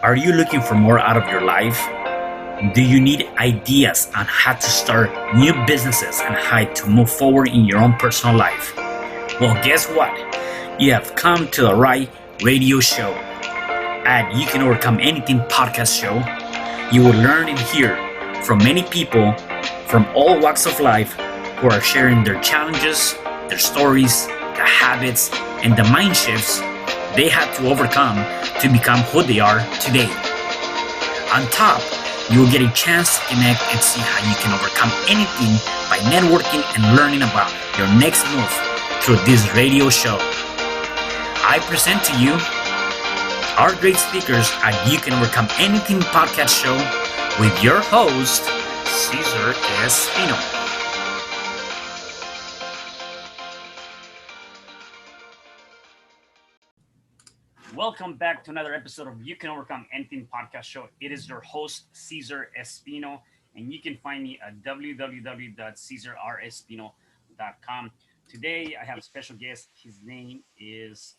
Are you looking for more out of your life? Do you need ideas on how to start new businesses and how to move forward in your own personal life? Well, guess what? You have come to the right radio show. At You Can Overcome Anything podcast show, you will learn and hear from many people from all walks of life who are sharing their challenges, their stories, the habits, and the mind shifts they had to overcome to become who they are today. On top, you will get a chance to connect and see how you can overcome anything by networking and learning about your next move through this radio show. I present to you our great speakers at You Can Overcome Anything podcast show with your host, Cesar Espino. Welcome back to another episode of You Can Overcome Anything podcast show. It is your host, Cesar Espino, and you can find me at www.cesarrespino.com. Today, I have a special guest. His name is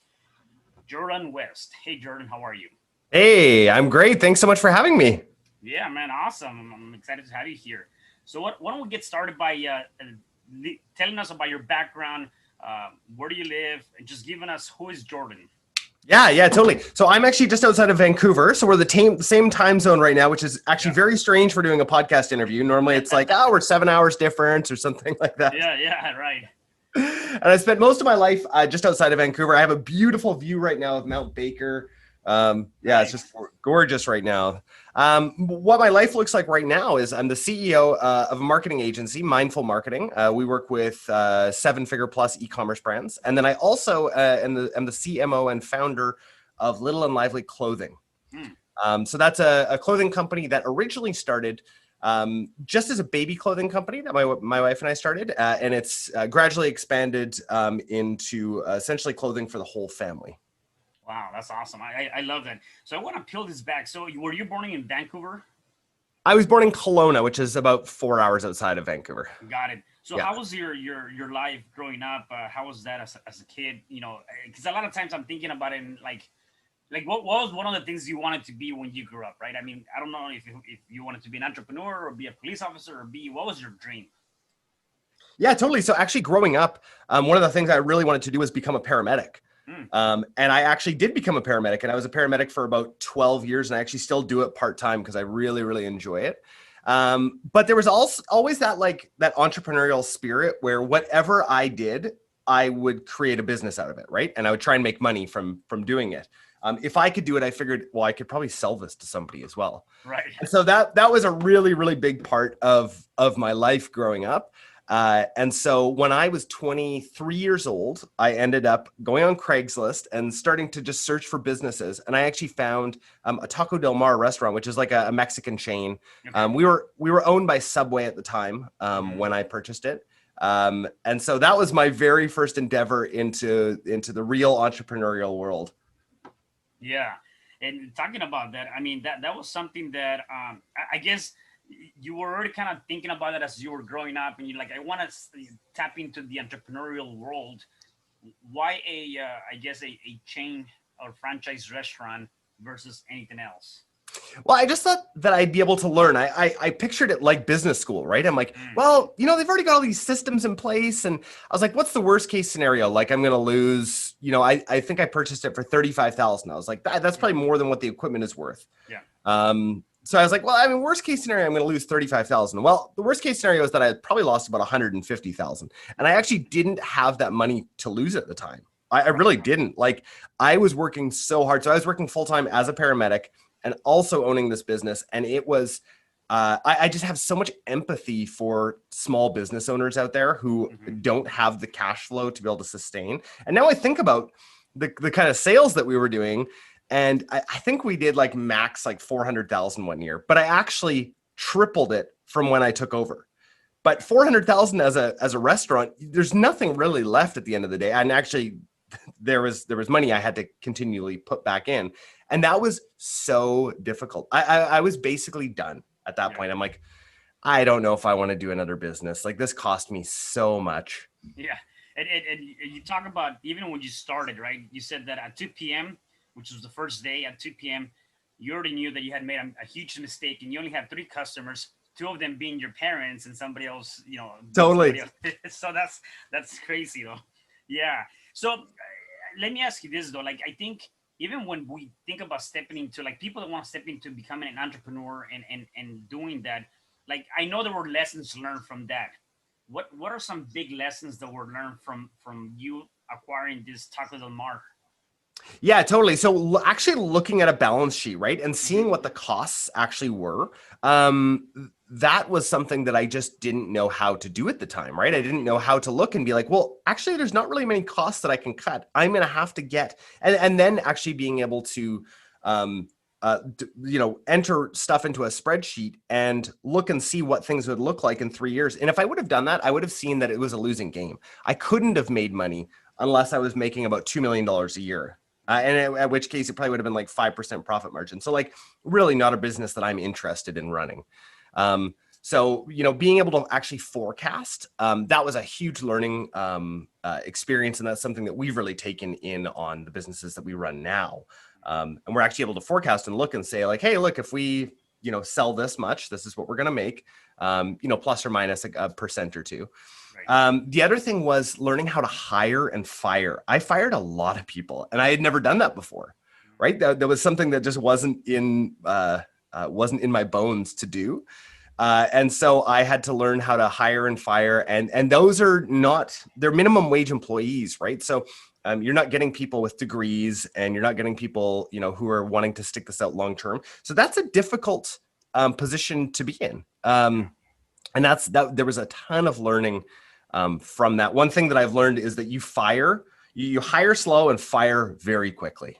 Jordan West. Hey, Jordan, how are you? Hey, I'm great. Thanks so much for having me. Yeah, man, awesome. I'm excited to have you here. So why don't we get started by telling us about your background, where do you live, and just giving us who is Jordan? Yeah, totally. So I'm actually just outside of Vancouver. So we're the same time zone right now, which is actually very strange for doing a podcast interview. Normally it's like, we're 7 hours difference or something like that. Yeah, right. And I spent most of my life just outside of Vancouver. I have a beautiful view right now of Mount Baker. It's just gorgeous right now. What my life looks like right now is I'm the CEO of a marketing agency, Mindful Marketing. We work with 7-figure plus e-commerce brands. And then I also am the CMO and founder of Little and Lively Clothing. So that's a clothing company that originally started just as a baby clothing company that my wife and I started. And it's gradually expanded into essentially clothing for the whole family. Wow, that's awesome. I love that. So I want to peel this back. So were you born in Vancouver? I was born in Kelowna, which is about 4 hours outside of Vancouver. Got it. So how was your life growing up? How was that as a kid? You know, because a lot of times I'm thinking about it and like what was one of the things you wanted to be when you grew up, right? I mean, I don't know if you wanted to be an entrepreneur or be a police officer or what was your dream? Yeah, totally. So actually growing up, one of the things I really wanted to do was become a paramedic. And I actually did become a paramedic, and I was a paramedic for about 12 years, and I actually still do it part-time because I really, really enjoy it. But there was always that entrepreneurial spirit where whatever I did, I would create a business out of it, right? And I would try and make money from doing it. If I could do it, I figured, well, I could probably sell this to somebody as well. Right. And so that was a really, really big part of my life growing up. And so when I was 23 years old, I ended up going on Craigslist and starting to just search for businesses. And I actually found a Taco Del Mar restaurant, which is like a Mexican chain. Okay. We were owned by Subway at the time when I purchased it. And so that was my very first endeavor into the real entrepreneurial world. Yeah. And talking about that, I mean, that was something that I guess you were already kind of thinking about it as you were growing up, and you're like, I want to tap into the entrepreneurial world. Why a chain or franchise restaurant versus anything else? Well, I just thought that I'd be able to learn. I pictured it like business school, right? I'm like, well, they've already got all these systems in place. And I was like, what's the worst case scenario? Like, I'm going to lose, I think I purchased it for $35,000. I was like, that's probably more than what the equipment is worth. Yeah. So I was like, well, I mean, worst case scenario, I'm going to lose $35,000. Well, the worst case scenario is that I probably lost about $150,000. And I actually didn't have that money to lose at the time. I really didn't. Like, I was working so hard. So I was working full-time as a paramedic and also owning this business. And it was, I just have so much empathy for small business owners out there who don't have the cash flow to be able to sustain. And now I think about the kind of sales that we were doing. And I think we did max 400,000 one year, but I actually tripled it from when I took over. But 400,000 as a restaurant, there's nothing really left at the end of the day. And actually, there was money I had to continually put back in, and that was so difficult. I was basically done at that point. I'm like, I don't know if I want to do another business. Like, this cost me so much. Yeah, and you talk about even when you started, right? You said that at 2 p.m. which was the first day at 2 p.m., you already knew that you had made a huge mistake, and you only had 3 customers, 2 of them being your parents and somebody else, being Totally. somebody else. So that's crazy though. Yeah. So let me ask you this though. Like, I think even when we think about stepping into, like, people that want to step into becoming an entrepreneur and doing that, like, I know there were lessons learned from that. What are some big lessons that were learned from you acquiring this Taco Del Mar? Yeah, totally. So actually looking at a balance sheet, right, and seeing Mm-hmm. what the costs actually were, that was something that I just didn't know how to do at the time, right? I didn't know how to look and be like, well, actually, there's not really many costs that I can cut. I'm going to have to get, and then actually being able to, enter stuff into a spreadsheet and look and see what things would look like in 3 years. And if I would have done that, I would have seen that it was a losing game. I couldn't have made money unless I was making about $2 million a year. And at which case it probably would have been like 5% profit margin. So like really not a business that I'm interested in running. So, being able to actually forecast, that was a huge learning experience. And that's something that we've really taken in on the businesses that we run now. And we're actually able to forecast and look and say like, hey, look, if we, sell this much, this is what we're going to make, plus or minus a percent or two. Right. The other thing was learning how to hire and fire. I fired a lot of people and I had never done that before, right? That was something that just wasn't in my bones to do. And so I had to learn how to hire and fire, and those are not, they're minimum wage employees, right? So you're not getting people with degrees, and you're not getting people, who are wanting to stick this out long term. So that's a difficult position to be in. And that there was a ton of learning from that. One thing that I've learned is that you hire slow and fire very quickly.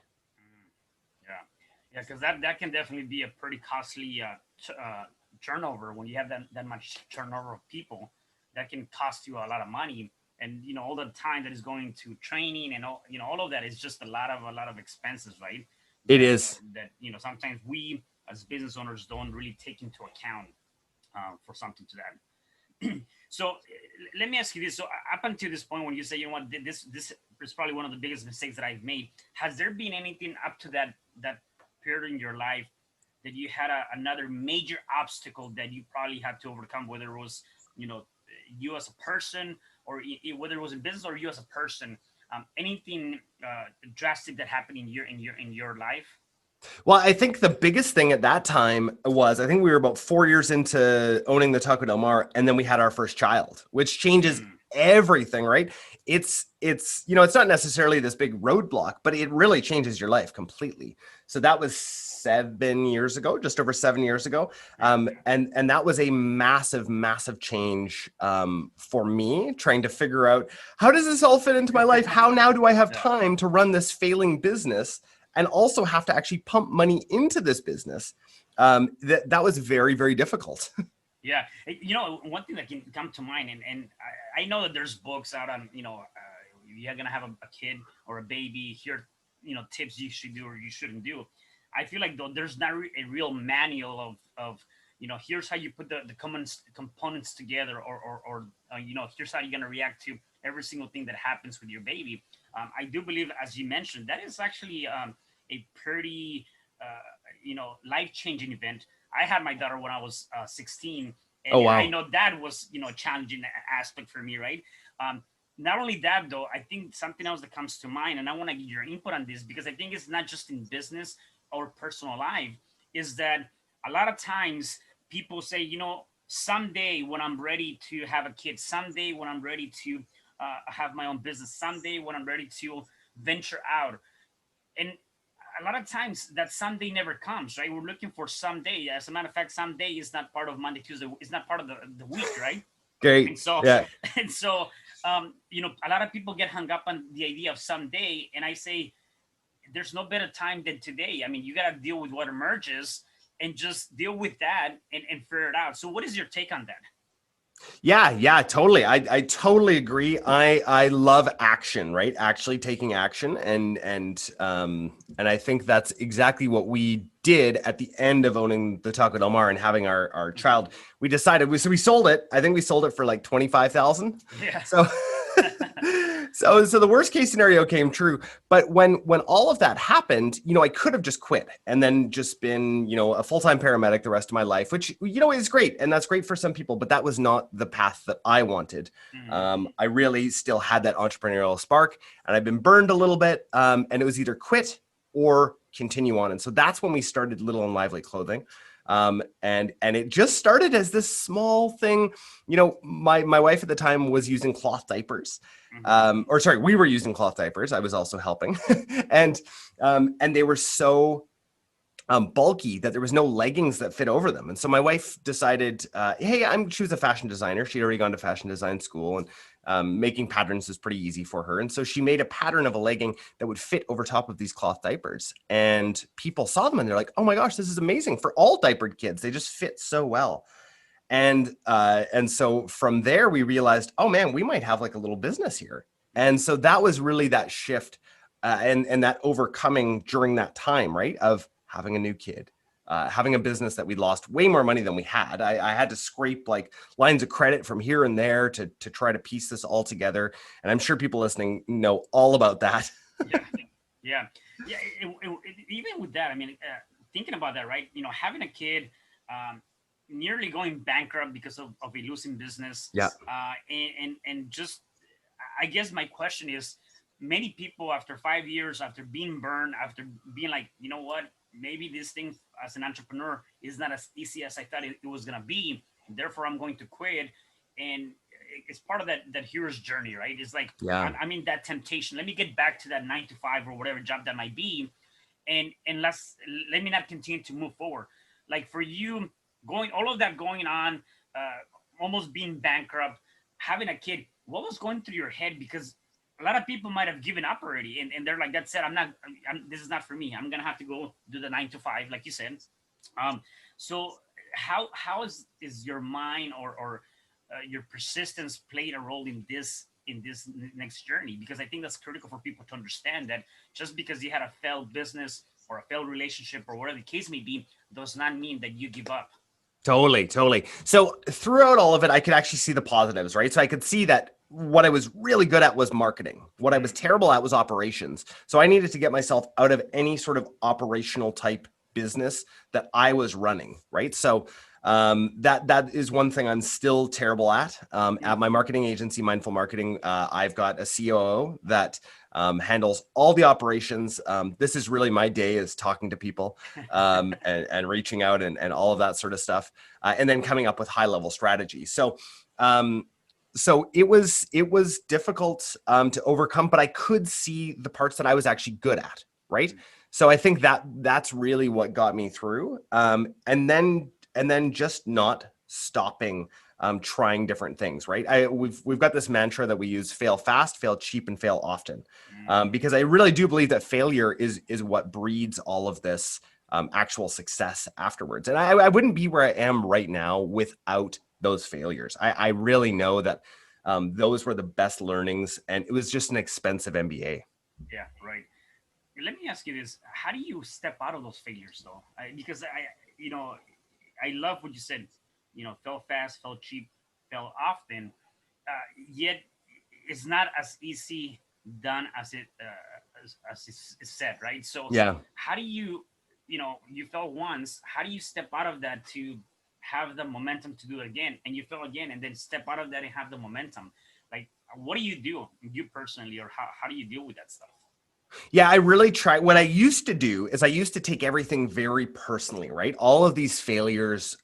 Yeah, because that can definitely be a pretty costly turnover. When you have that much turnover of people, that can cost you a lot of money, and all the time that is going to training and all of that is just a lot of expenses, right? It that, is. that sometimes we as business owners don't really take into account for something to that. So let me ask you this. So up until this point, when you say, what, this is probably one of the biggest mistakes that I've made. Has there been anything up to that period in your life that you had another major obstacle that you probably had to overcome, whether it was, you as a person, or whether it was in business, or you as a person? Anything drastic that happened in your life? Well, I think the biggest thing at that time was, I think we were about 4 years into owning the Taco Del Mar, and then we had our first child, which changes everything, right? It's not necessarily this big roadblock, but it really changes your life completely. So that was 7 years ago, just over 7 years ago. And that was a massive, massive change for me, trying to figure out, how does this all fit into my life? How now do I have time to run this failing business and also have to actually pump money into this business? That was very, very difficult. Yeah, one thing that can come to mind, and I know that there's books out on, you're gonna have a kid or a baby. Here, tips you should do or you shouldn't do. I feel like though there's not a real manual of here's how you put the common components together, or here's how you're gonna react to every single thing that happens with your baby. I do believe, as you mentioned, that is actually a pretty life-changing event. I had my daughter when I was 16, and Oh, wow. I know that was a challenging aspect for me, right? Not only that, though, I think something else that comes to mind, and I want to get your input on this, because I think it's not just in business or personal life, is that a lot of times people say, someday when I'm ready to have a kid, someday when I'm ready to have my own business, someday when I'm ready to venture out. And a lot of times that someday never comes, right? We're looking for someday. As a matter of fact, someday is not part of Monday, Tuesday. It's not part of the week, right? Great. And so, Yeah. and so, a lot of people get hung up on the idea of someday. And I say, there's no better time than today. I mean, you got to deal with what emerges and just deal with that and figure it out. So what is your take on that? Yeah, totally. I totally agree. I love action, right? Actually taking action, and I think that's exactly what we did at the end of owning the Taco Del Mar and having our child. We decided we sold it. I think we sold it for like 25,000. Yeah. So So the worst case scenario came true. But when all of that happened, I could have just quit and then just been, a full-time paramedic the rest of my life, which, is great. And that's great for some people, but that was not the path that I wanted. I really still had that entrepreneurial spark, and I've been burned a little bit. And it was either quit or continue on. And so that's when we started Little and Lively Clothing. And it just started as this small thing. My wife at the time was using cloth diapers, we were using cloth diapers. I was also helping, and they were so bulky that there was no leggings that fit over them. And so my wife decided, she was a fashion designer. She'd already gone to fashion design school, and making patterns is pretty easy for her. And so she made a pattern of a legging that would fit over top of these cloth diapers. And people saw them and they're like, oh my gosh, this is amazing for all diapered kids. They just fit so well. And so from there, we realized, oh man, we might have like a little business here. And so that was really that shift and that overcoming during that time, right, of having a new kid, having a business that we lost way more money than we had. I had to scrape like lines of credit from here and there to try to piece this all together. And I'm sure people listening know all about that. Yeah. Even with that, I mean, thinking about that, right? Having a kid, nearly going bankrupt because of a losing business. Yeah. And just, I guess my question is, many people after 5 years, after being burned, after being like, you know what, maybe this thing as an entrepreneur is not as easy as I thought it was going to be. Therefore, I'm going to quit. And it's part of that hero's journey, right? It's like, I'm in that temptation. Let me get back to that 9 to 5 or whatever job that might be. And let me not continue to move forward. Like for you, all of that going on, almost being bankrupt, having a kid, what was going through your head? Because a lot of people might have given up already, and they're like, that's it. This is not for me. I'm going to have to go do the 9 to 5, like you said. So how is your mind or your persistence played a role in this next journey? Because I think that's critical for people to understand that just because you had a failed business or a failed relationship or whatever the case may be, does not mean that you give up. Totally. So throughout all of it, I could actually see the positives, right? So I could see that what I was really good at was marketing. What I was terrible at was operations. So I needed to get myself out of any sort of operational type business that I was running, right? So that is one thing I'm still terrible at. At my marketing agency, Mindful Marketing, I've got a COO that handles all the operations. This is really my day, is talking to people and reaching out and all of that sort of stuff, and then coming up with high level strategy. So it was difficult to overcome, but I could see the parts that I was actually good at, right? So I think that's really what got me through. And then just not stopping trying different things, right? We've got this mantra that we use: fail fast, fail cheap, and fail often. Because I really do believe that failure is what breeds all of this actual success afterwards. And I wouldn't be where I am right now without those failures. I really know that those were the best learnings, and it was just an expensive MBA. Yeah, right. Let me ask you this: how do you step out of those failures, though? Because I love what you said. Fell fast, fell cheap, fell often. Yet it's not as easy done as it is said, right? So how do you fell once? How do you step out of that to have the momentum to do it again? And you fell again, and then step out of that and have the momentum. Like, what do you personally, or how do you deal with that stuff? Yeah, I really try. What I used to do is I used to take everything very personally, right? All of these failures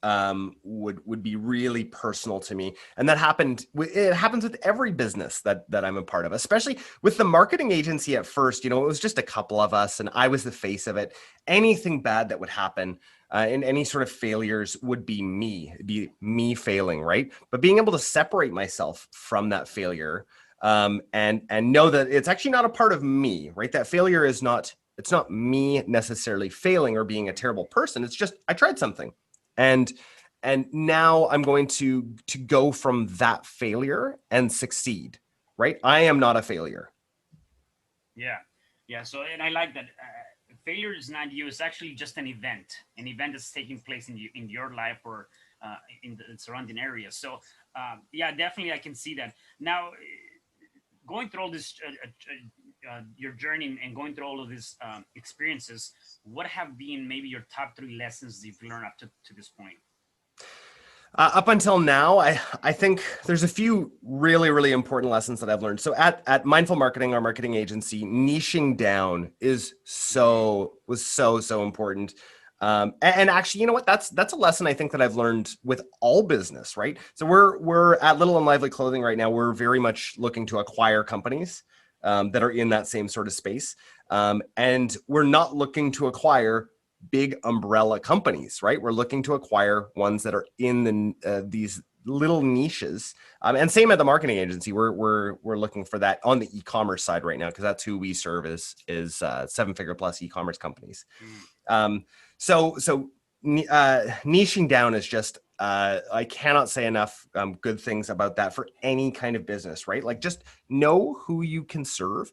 would be really personal to me. And that happened. It happens with every business that I'm a part of, especially with the marketing agency at first. It was just a couple of us and I was the face of it. Anything bad that would happen and any sort of failures would be me failing, right? But being able to separate myself from that failure and know that it's actually not a part of me, right? That failure it's not me necessarily failing or being a terrible person. It's just, I tried something and now I'm going to go from that failure and succeed, right? I am not a failure. Yeah. So, and I like that. Failure is not you. It's actually just an event that's taking place in your life or in the surrounding area. So, yeah, definitely I can see that. Now, going through all this, your journey and going through all of these experiences, what have been maybe your top 3 lessons you've learned up to this point? Up until now, I think there's a few really, really important lessons that I've learned. So at Mindful Marketing, our marketing agency, niching down was so important. And actually, you know what? That's a lesson I think that I've learned with all business, right? So we're at Little and Lively Clothing right now. We're very much looking to acquire companies that are in that same sort of space, and we're not looking to acquire big umbrella companies, right? We're looking to acquire ones that are in these little niches. And same at the marketing agency, we're looking for that on the e-commerce side right now, because that's who we serve is 7-figure plus e-commerce companies. So niching down is just I cannot say enough good things about that for any kind of business, right? Like, just know who you can serve.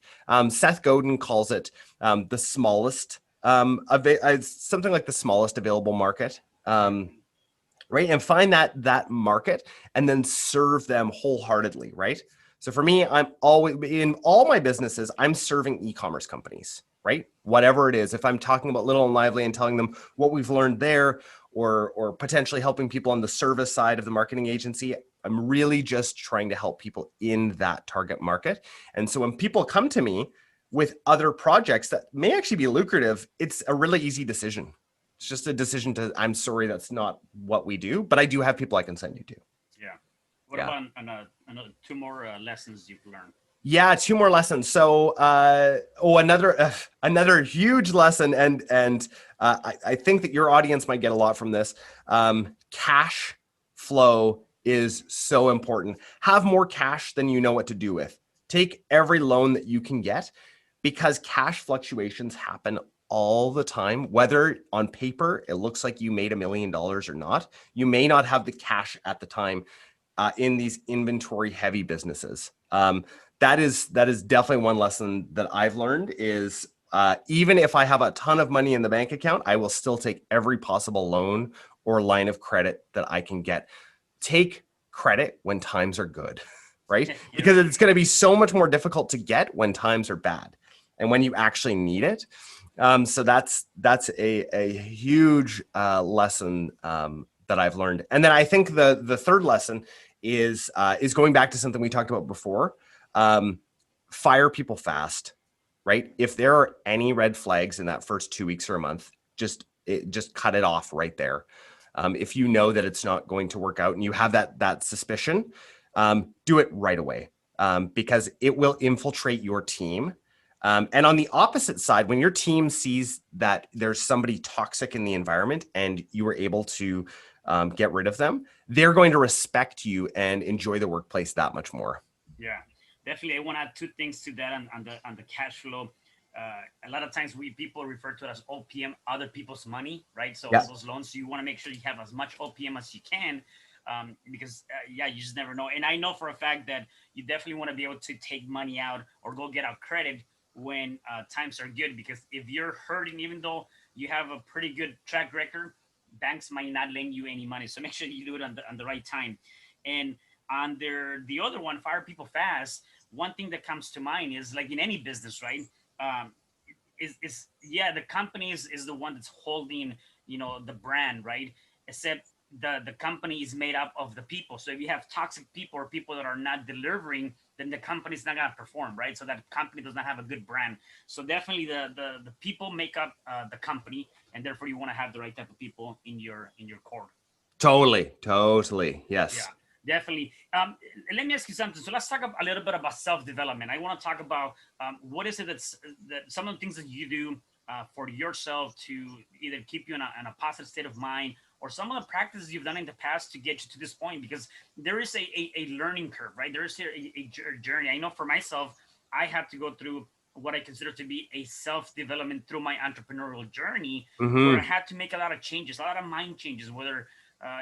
Seth Godin calls it the smallest. Something like the smallest available market, right? And find that market and then serve them wholeheartedly, right? So for me, I'm always in all my businesses, I'm serving e-commerce companies, right? Whatever it is, if I'm talking about Little and Lively and telling them what we've learned there, or potentially helping people on the service side of the marketing agency, I'm really just trying to help people in that target market. And so when people come to me with other projects that may actually be lucrative, it's a really easy decision. It's just a decision to, I'm sorry, that's not what we do, but I do have people I can send you to. Yeah. What about another 2 more lessons you've learned? Yeah, 2 more lessons. So, another huge lesson, and I think that your audience might get a lot from this. Cash flow is so important. Have more cash than you know what to do with. Take every loan that you can get, because cash fluctuations happen all the time. Whether on paper it looks like you made $1 million or not, you may not have the cash at the time in these inventory heavy businesses. That is definitely one lesson that I've learned is even if I have a ton of money in the bank account, I will still take every possible loan or line of credit that I can get. Take credit when times are good, right? Because it's going to be so much more difficult to get when times are bad and when you actually need it. So that's a huge lesson that I've learned. And then I think the third lesson is going back to something we talked about before. Fire people fast, right? If there are any red flags in that first 2 weeks or a month, just cut it off right there. If you know that it's not going to work out and you have that suspicion, do it right away, because it will infiltrate your team. And on the opposite side, when your team sees that there's somebody toxic in the environment and you were able to get rid of them, they're going to respect you and enjoy the workplace that much more. Yeah, definitely. I want to add 2 things to that on the cash flow. A lot of times people refer to it as OPM, other people's money, right? So all those loans, you want to make sure you have as much OPM as you can, because you just never know. And I know for a fact that you definitely want to be able to take money out or go get out credit when times are good, because if you're hurting, even though you have a pretty good track record, banks might not lend you any money. So make sure you do it on the right time. And on the other one, fire people fast, one thing that comes to mind is, like in any business, right? The company is the one that's holding, the brand, right? Except the company is made up of the people. So if you have toxic people or people that are not delivering, then the company's not gonna perform, right? So that company does not have a good brand. So definitely the people make up the company, and therefore you want to have the right type of people in your core. Totally, yes. Yeah. Definitely. Let me ask you something. So let's talk a little bit about self-development. I want to talk about what is it that some of the things that you do for yourself to either keep you in a positive state of mind, or some of the practices you've done in the past to get you to this point, because there is a learning curve, right? There is a journey. I know for myself, I have to go through what I consider to be a self-development through my entrepreneurial journey, where I had to make a lot of changes, a lot of mind changes, whether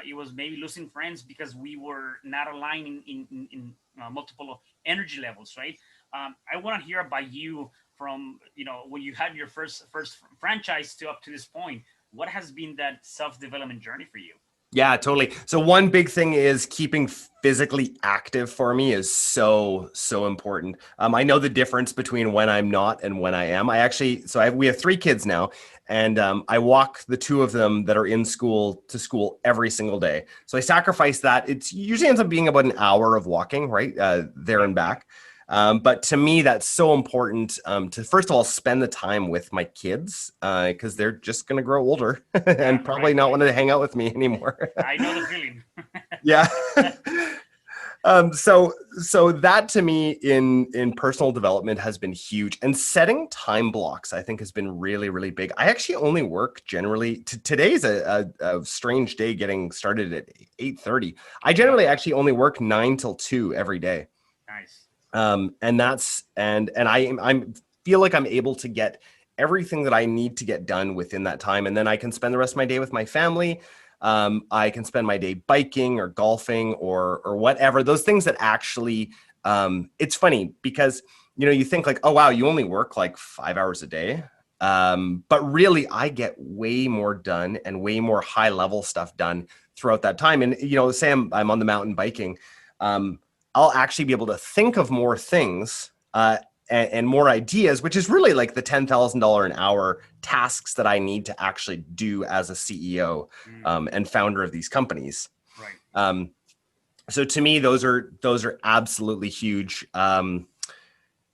it was maybe losing friends because we were not aligning in multiple energy levels, right? I want to hear about you from, when you had your first franchise to up to this point. What has been that self-development journey for you? Yeah, totally. So one big thing is keeping physically active for me is so important. I know the difference between when I'm not and when I am. We have 3 kids now, and I walk the 2 of them that are in school to school every single day. So I sacrifice that. It's usually ends up being about an hour of walking, right, there and back. But to me, that's so important to first of all spend the time with my kids because they're just going to grow older and probably not want to hang out with me anymore. I know the feeling. Yeah. So that to me in personal development has been huge, and setting time blocks I think has been really big. I actually only work generally. Today's a strange day, getting started at 8:30. I generally actually only work 9 till 2 every day. Nice. And that's and I'm feel like I'm able to get everything that I need to get done within that time, and then I can spend the rest of my day with my family. I can spend my day biking or golfing or whatever, those things that actually it's funny because you think like, oh wow, you only work like 5 hours a day, but really I get way more done and way more high level stuff done throughout that time. And say I'm on the mountain biking, I'll actually be able to think of more things and more ideas, which is really like the $10,000 an hour tasks that I need to actually do as a CEO and founder of these companies. Right. So to me, those are absolutely huge. Trying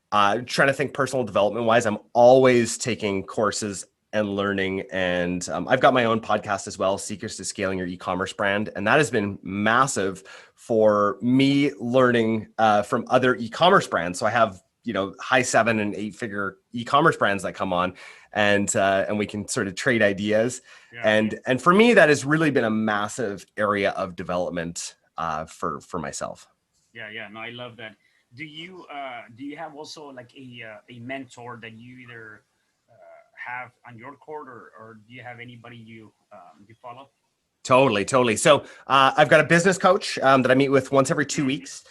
to think personal development wise, I'm always taking courses and learning. And I've got my own podcast as well, Secrets to Scaling Your E-commerce Brand. And that has been massive for me learning from other e-commerce brands. So I have, high 7 and 8 figure e-commerce brands that come on and we can sort of trade ideas. Yeah. And for me, that has really been a massive area of development for myself. Yeah. No, I love that. Do you have also like a mentor that you either have on your court, or do you have anybody you follow? Totally. So I've got a business coach that I meet with once every 2 weeks.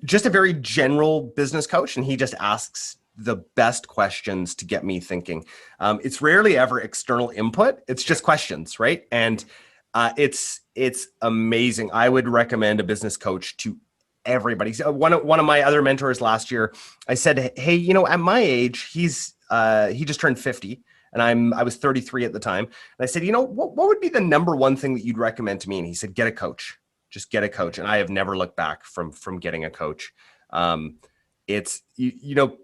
Just a very general business coach, and he just asks the best questions to get me thinking. It's rarely ever external input. It's just questions, right? And it's amazing. I would recommend a business coach to everybody. So one of my other mentors last year, I said, hey, at my age, he just turned 50. And I was 33 at the time. And I said, what would be the number one thing that you'd recommend to me? And he said, get a coach. Just get a coach. And I have never looked back from getting a coach. It's,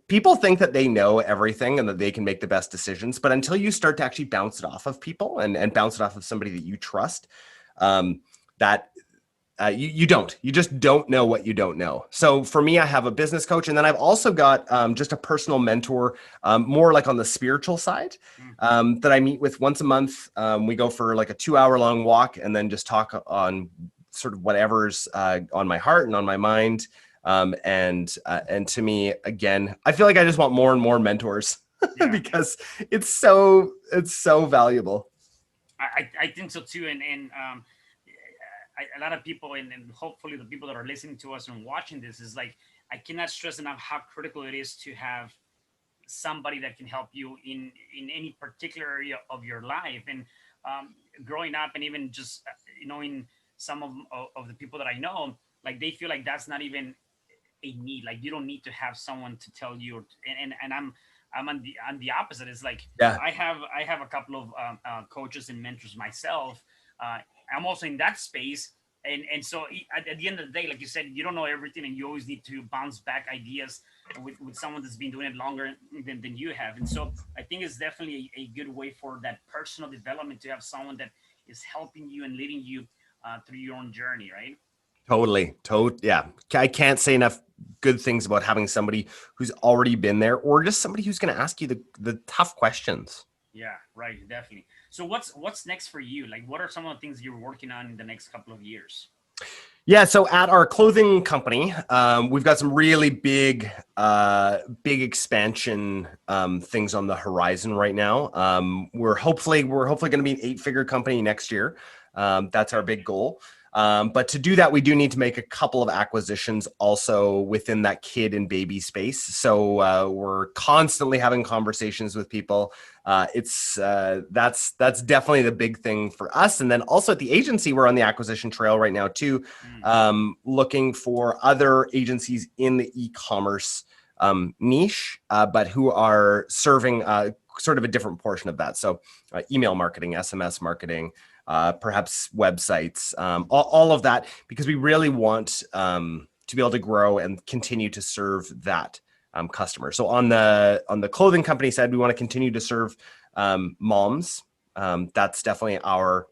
people think that they know everything and that they can make the best decisions. But until you start to actually bounce it off of people and bounce it off of somebody that you trust, you just don't know what you don't know. So for me, I have a business coach, and then I've also got just a personal mentor, more like on the spiritual side, that I meet with once a month. We go for like a 2-hour long walk and then just talk on sort of whatever's on my heart and on my mind. And to me, again, I feel like I just want more and more mentors because it's so valuable. I think so too. And a lot of people, and hopefully the people that are listening to us and watching this, is like, I cannot stress enough how critical it is to have somebody that can help you in any particular area of your life. And growing up, and even just knowing some of the people that I know, like they feel like that's not even a need. Like you don't need to have someone to tell you. And I'm on the opposite. It's like, I have a couple of coaches and mentors myself. I'm also in that space. And so at the end of the day, like you said, you don't know everything, and you always need to bounce back ideas with someone that's been doing it longer than you have. And so I think it's definitely a good way for that personal development to have someone that is helping you and leading you through your own journey, right? Totally. Yeah. I can't say enough good things about having somebody who's already been there, or just somebody who's going to ask you the tough questions. Yeah, right. Definitely. So what's next for you? Like, what are some of the things you're working on in the next couple of years? Yeah, so at our clothing company, we've got some really big expansion things on the horizon right now. We're hopefully going to be an 8-figure company next year. That's our big goal. But to do that, we do need to make a couple of acquisitions also within that kid and baby space. So we're constantly having conversations with people. That's definitely the big thing for us. And then also at the agency, we're on the acquisition trail right now too, looking for other agencies in the e-commerce niche, but who are serving sort of a different portion of that. So email marketing, SMS marketing, perhaps websites, all of that, because we really want to be able to grow and continue to serve that customer. So on the clothing company side, we want to continue to serve moms. That's definitely our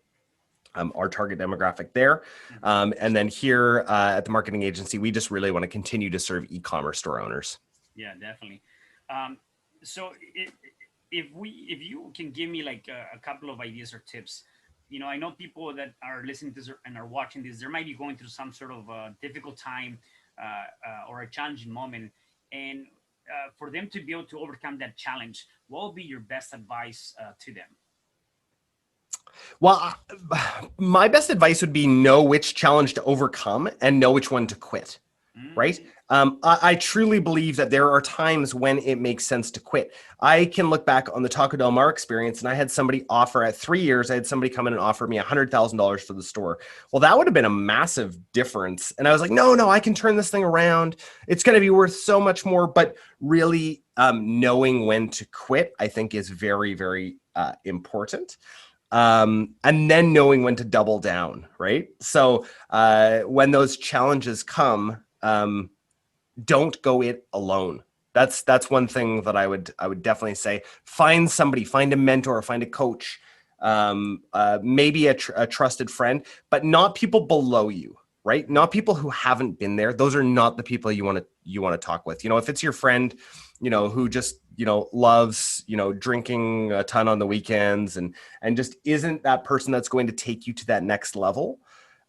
target demographic there. And then here at the marketing agency, we just really want to continue to serve e-commerce store owners. Yeah, definitely. So if you can give me like a couple of ideas or tips. I know people that are listening to this and are watching this, they might be going through some sort of difficult time or a challenging moment. And for them to be able to overcome that challenge, what will be your best advice to them? Well, my best advice would be know which challenge to overcome and know which one to quit, right? I truly believe that there are times when it makes sense to quit. I can look back on the Taco Del Mar experience, and I had somebody offer at 3 years, I had somebody come in and offer me $100,000 for the store. Well, that would have been a massive difference. And I was like, no, I can turn this thing around. It's going to be worth so much more. But really knowing when to quit, I think is very, very important. And then knowing when to double down, right? So when those challenges come, don't go it alone. That's one thing that I would definitely say. Find somebody, find a mentor, find a coach, maybe a trusted friend, but not people below you, right? Not people who haven't been there. Those are not the people you want to talk with. If it's your friend, who just, loves, drinking a ton on the weekends and just isn't that person that's going to take you to that next level,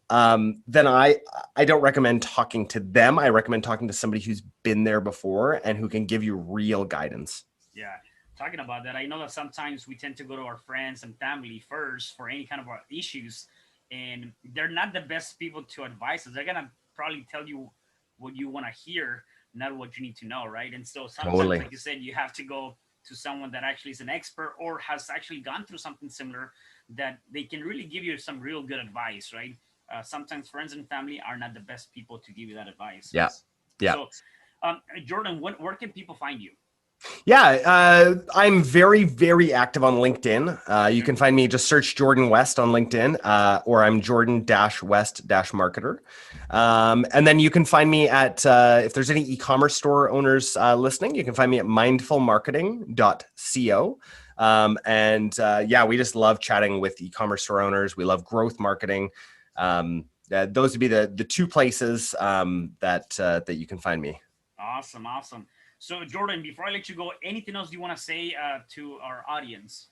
then I don't recommend talking to them. I recommend talking to somebody who's been there before and who can give you real guidance. Yeah. Talking about that, I know that sometimes we tend to go to our friends and family first for any kind of our issues, and they're not the best people to advise us. They're going to probably tell you what you want to hear, not what you need to know, right? And so sometimes, Totally. like you said, you have to go to someone that actually is an expert or has actually gone through something similar, that they can really give you some real good advice, right? Sometimes friends and family are not the best people to give you that advice. Yeah. So, Jordan, where can people find you? Yeah, I'm very, very active on LinkedIn. You can find me, just search Jordan West on LinkedIn, or I'm Jordan-West-Marketer. And then you can find me at, if there's any e-commerce store owners listening, you can find me at mindfulmarketing.co. We just love chatting with e-commerce store owners. We love growth marketing. Those would be the two places that you can find me. Awesome. So Jordan, before I let you go, anything else you want to say to our audience?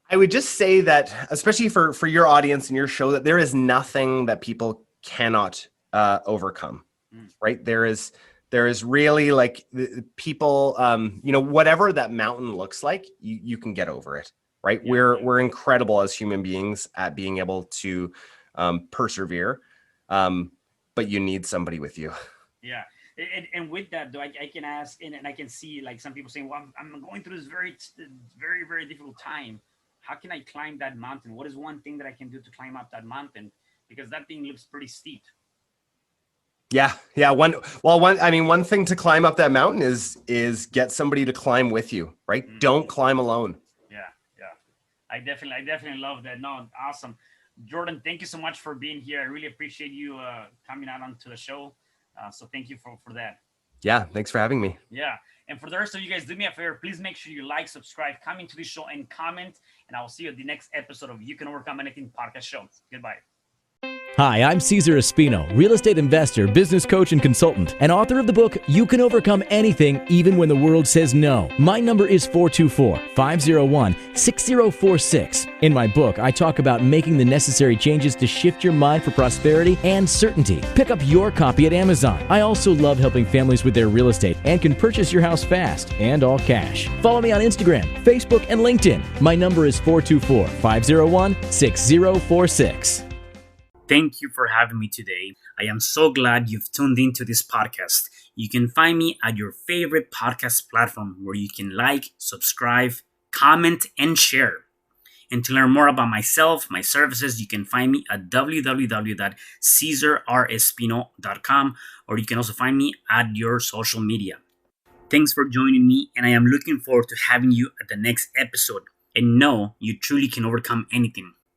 I would just say that, especially for your audience and your show, that there is nothing that people cannot overcome, right? There is really, like, people, whatever that mountain looks like, you can get over it. Right. Yeah. We're incredible as human beings at being able to persevere. But you need somebody with you. Yeah. And with that, though, I can ask, and I can see, like, some people saying, well, I'm going through this very, very, very difficult time. How can I climb that mountain? What is one thing that I can do to climb up that mountain? Because that thing looks pretty steep. Yeah. One thing to climb up that mountain is get somebody to climb with you, right? Mm-hmm. Don't climb alone. I definitely love that. No, awesome. Jordan, thank you so much for being here. I really appreciate you coming out onto the show. So thank you for that. Yeah, thanks for having me. Yeah. And for the rest of you guys, do me a favor. Please make sure you like, subscribe, come into the show, and comment. And I will see you at the next episode of You Can Overcome Anything podcast show. Goodbye. Hi, I'm Cesar Espino, real estate investor, business coach, and consultant, and author of the book, You Can Overcome Anything, Even When the World Says No. My number is 424-501-6046. In my book, I talk about making the necessary changes to shift your mind for prosperity and certainty. Pick up your copy at Amazon. I also love helping families with their real estate and can purchase your house fast and all cash. Follow me on Instagram, Facebook, and LinkedIn. My number is 424-501-6046. Thank you for having me today. I am so glad you've tuned into this podcast. You can find me at your favorite podcast platform where you can like, subscribe, comment, and share. And to learn more about myself, my services, you can find me at www.cesarrespino.com, or you can also find me at your social media. Thanks for joining me, and I am looking forward to having you at the next episode. And know you truly can overcome anything.